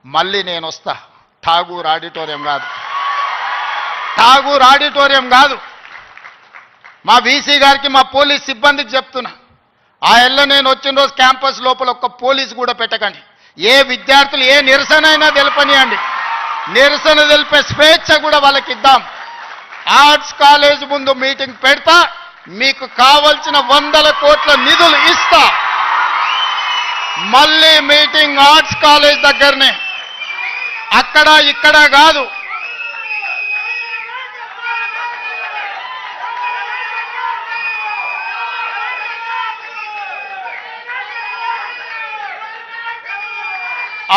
మళ్ళీ నేను వస్తా. ఠాగూర్ ఆడిటోరియం కాదు, ఠాగూర్ ఆడిటోరియం కాదు. మా వీసీ గారికి, మా పోలీస్ సిబ్బందికి చెప్తున్నా, ఆ ఎల్ల నేను వచ్చిన రోజు క్యాంపస్ లోపల ఒక్క పోలీసు కూడా పెట్టకండి. ఏ విద్యార్థులు ఏ నిరసన అయినా తెలపనియండి, నిరసన తెలిపే స్వేచ్ఛ కూడా వాళ్ళకి ఇద్దాం. ఆర్ట్స్ కాలేజ్ ముందు మీటింగ్ పెడతా, మీకు కావలసిన 100 కోట్ల నిధులు ఇస్తా. మళ్ళీ మీటింగ్ ఆర్ట్స్ కాలేజ్ దగ్గరనే, అక్కడ ఇక్కడ కాదు.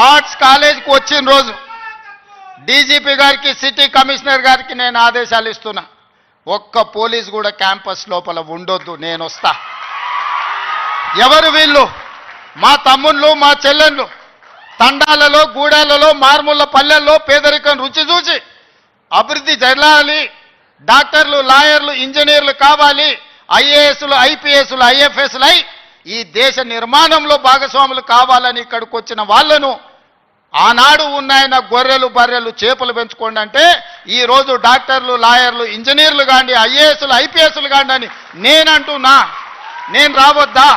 ఆర్ట్స్ కాలేజ్కి వచ్చిన రోజు డీజీపీ గారికి, సిటీ కమిషనర్ గారికి నేను ఆదేశాలు ఇస్తున్నా, ఒక్క పోలీస్ కూడా క్యాంపస్ లోపల ఉండొద్దు, నేను వస్తా. ఎవరు వీళ్ళు? మా తమ్ముళ్ళు, మా చెల్లెళ్ళు తండాలలో, గూడాలలో, మారుమూల పల్లెల్లో పేదరికం రుచి చూసి అభివృద్ధి జరగాలి, డాక్టర్లు, లాయర్లు, ఇంజనీర్లు కావాలి, ఐఏఎస్లు, ఐపీఎస్లు, ఐఎఫ్ఎస్లు అయి ఈ దేశ నిర్మాణంలో భాగస్వాములు కావాలని ఇక్కడికి వచ్చిన వాళ్ళను ఆనాడు ఉన్నాయన గొర్రెలు, బర్రెలు, చేపలు పెంచుకోండి అంటే ఈరోజు డాక్టర్లు, లాయర్లు, ఇంజనీర్లు కాండి, ఐఏఎస్లు, ఐపీఎస్లు కాండి అని నేనంటున్నా. నేను రావద్దా?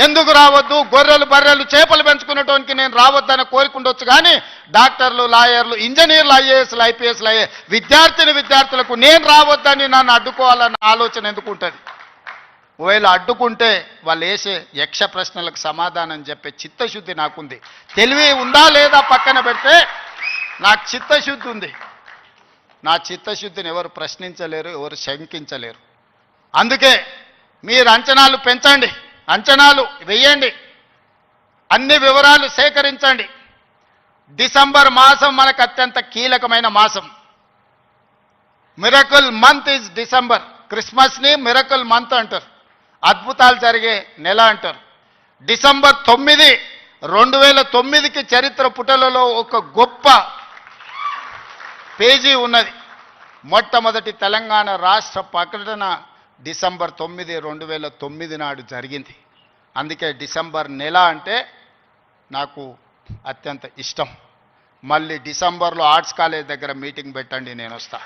ఎందుకు రావద్దు? గొర్రెలు, బర్రెలు, చేపలు పెంచుకునేటోనికి నేను రావద్దని కోరుకుండొచ్చు, కానీ డాక్టర్లు, లాయర్లు, ఇంజనీర్లు, ఐఏఎస్లు, ఐపీఎస్లు అయ్యే విద్యార్థులకు నేను రావద్దని నన్ను అడ్డుకోవాలన్న ఆలోచన ఎందుకు ఉంటుంది? ఒకవేళ అడ్డుకుంటే వాళ్ళు వేసే యక్ష ప్రశ్నలకు సమాధానం చెప్పే చిత్తశుద్ధి నాకుంది. తెలివి ఉందా లేదా పక్కన పెడితే నాకు చిత్తశుద్ధి ఉంది. నా చిత్తశుద్ధిని ఎవరు ప్రశ్నించలేరు, ఎవరు శంకించలేరు. అందుకే మీరు అంచనాలు పెంచండి, అంచనాలు వెయ్యండి, అన్ని వివరాలు సేకరించండి. డిసెంబర్ మాసం మనకు అత్యంత కీలకమైన మాసం. Miracle month is December. క్రిస్మస్ని మిరకల్ మంత్ అంటారు, అద్భుతాలు జరిగే నెల అంటారు. డిసెంబర్ 9, 2009కి చరిత్ర పుటలలో ఒక గొప్ప పేజీ ఉన్నది. మొట్టమొదటి తెలంగాణ రాష్ట్ర ప్రకటన డిసెంబర్ 9, 2009 నాడు జరిగింది. అందుకే డిసెంబర్ నెల అంటే నాకు అత్యంత ఇష్టం. మళ్ళీ డిసెంబర్లో ఆర్ట్స్ కాలేజ్ దగ్గర మీటింగ్ పెట్టండి, నేను వస్తా.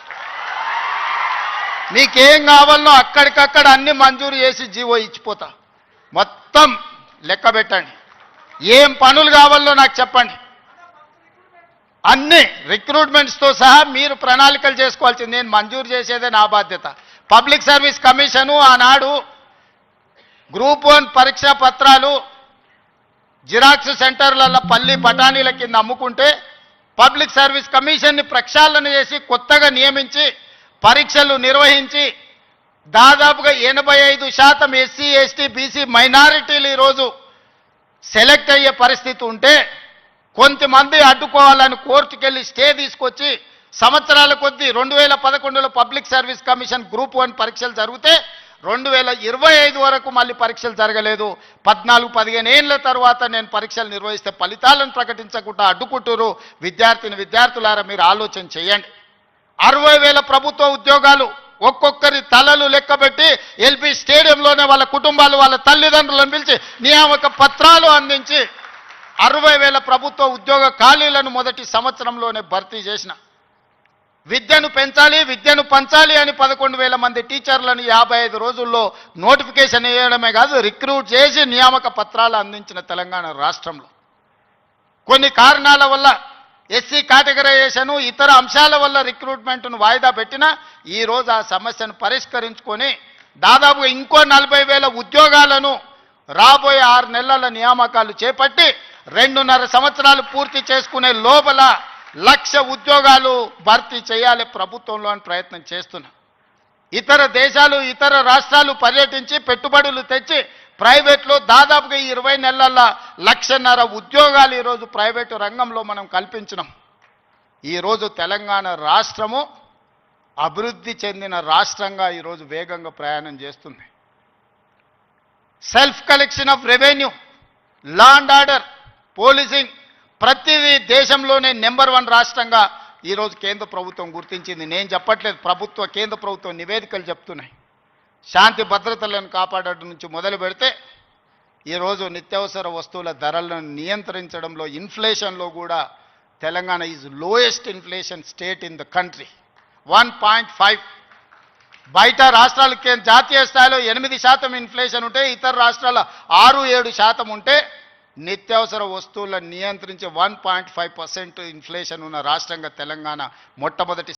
మీకేం కావాలనో అక్కడికక్కడ అన్ని మంజూరు చేసి జీవో ఇచ్చిపోతా. మొత్తం లెక్క పెట్టండి, ఏం పనులు కావాలో నాకు చెప్పండి. అన్ని రిక్రూట్మెంట్స్తో సహా మీరు ప్రణాళికలు చేసుకోవాల్సింది. నేను మంజూరు చేసేదే నా బాధ్యత. పబ్లిక్ సర్వీస్ కమిషను ఆనాడు గ్రూప్ 1 పరీక్షా పత్రాలు జిరాక్స్ సెంటర్లలో పల్లి బఠానీల కింద అమ్ముకుంటే పబ్లిక్ సర్వీస్ కమిషన్ని ప్రక్షాళన చేసి కొత్తగా నియమించి పరీక్షలు నిర్వహించి దాదాపుగా 85% ఎస్సీ, ఎస్టీ, బీసీ మైనారిటీలు ఈరోజు సెలెక్ట్ అయ్యే పరిస్థితి ఉంటే కొంతమంది అడ్డుకోవాలని కోర్టుకెళ్ళి స్టే తీసుకొచ్చి సంవత్సరాల కొద్దీ 2011లో పబ్లిక్ సర్వీస్ కమిషన్ గ్రూప్ 1 పరీక్షలు జరిగితే 2025 వరకు మళ్ళీ పరీక్షలు జరగలేదు. 14-15 ఏళ్ల తర్వాత నేను పరీక్షలు నిర్వహిస్తే ఫలితాలను ప్రకటించకుండా అడ్డుకుంటారు. విద్యార్థులారా మీరు ఆలోచన చేయండి. 60,000 ప్రభుత్వ ఉద్యోగాలు ఒక్కొక్కరి తలలు లెక్కబెట్టి ఎల్బీ స్టేడియంలోనే వాళ్ళ కుటుంబాలు, వాళ్ళ తల్లిదండ్రులను పిలిచి నియామక పత్రాలు అందించి 60,000 ప్రభుత్వ ఉద్యోగ ఖాళీలను మొదటి సంవత్సరంలోనే భర్తీ చేసిన. విద్యను పెంచాలి, విద్యను పంచాలి అని 11,000 మంది టీచర్లను 55 రోజుల్లో నోటిఫికేషన్ వేయడమే కాదు, రిక్రూట్ చేసి నియామక పత్రాలు అందించిన తెలంగాణ రాష్ట్రంలో కొన్ని కారణాల వల్ల ఎస్సీ కేటగరైజేషన్, ఇతర అంశాల వల్ల రిక్రూట్మెంట్ను వాయిదా పెట్టినా ఈరోజు ఆ సమస్యను పరిష్కరించుకొని దాదాపుగా ఇంకో 40,000 ఉద్యోగాలను రాబోయే 6 నెలల నియామకాలు చేపట్టి 2.5 సంవత్సరాలు పూర్తి చేసుకునే లోపల 1,00,000 ఉద్యోగాలు భర్తీ చేయాలి ప్రభుత్వంలో అని ప్రయత్నం చేస్తున్నా. ఇతర దేశాలు, ఇతర రాష్ట్రాలు పర్యటించి పెట్టుబడులు తెచ్చి ప్రైవేట్లో దాదాపుగా 20 నెలల్లో 1,50,000 ఉద్యోగాలు ఈరోజు ప్రైవేటు రంగంలో మనం కల్పించినాం. ఈరోజు తెలంగాణ రాష్ట్రము అభివృద్ధి చెందిన రాష్ట్రంగా ఈరోజు వేగంగా ప్రయాణం చేస్తుంది. Self collection of revenue, law and order, policing ప్రతిదీ దేశంలోనే నెంబర్ 1 రాష్ట్రంగా ఈరోజు కేంద్ర ప్రభుత్వం గుర్తించింది. నేను చెప్పట్లేదు, కేంద్ర ప్రభుత్వం నివేదికలు చెప్తున్నాయి. శాంతి భద్రతలను కాపాడటం నుంచి మొదలు పెడితే ఈరోజు నిత్యావసర వస్తువుల ధరలను నియంత్రించడంలో ఇన్ఫ్లేషన్లో కూడా Telangana is lowest inflation state in the country 1.5. బయట రాష్ట్రాలకి జాతీయ స్థాయిలో 8% ఇన్ఫ్లేషన్ ఉంటే ఇతర రాష్ట్రాల 6-7% ఉంటే నిత్యావసర వస్తువులను నియంత్రించి 1.5% ఇన్ఫ్లేషన్ ఉన్న రాష్ట్రంగా తెలంగాణ మొట్టమొదటి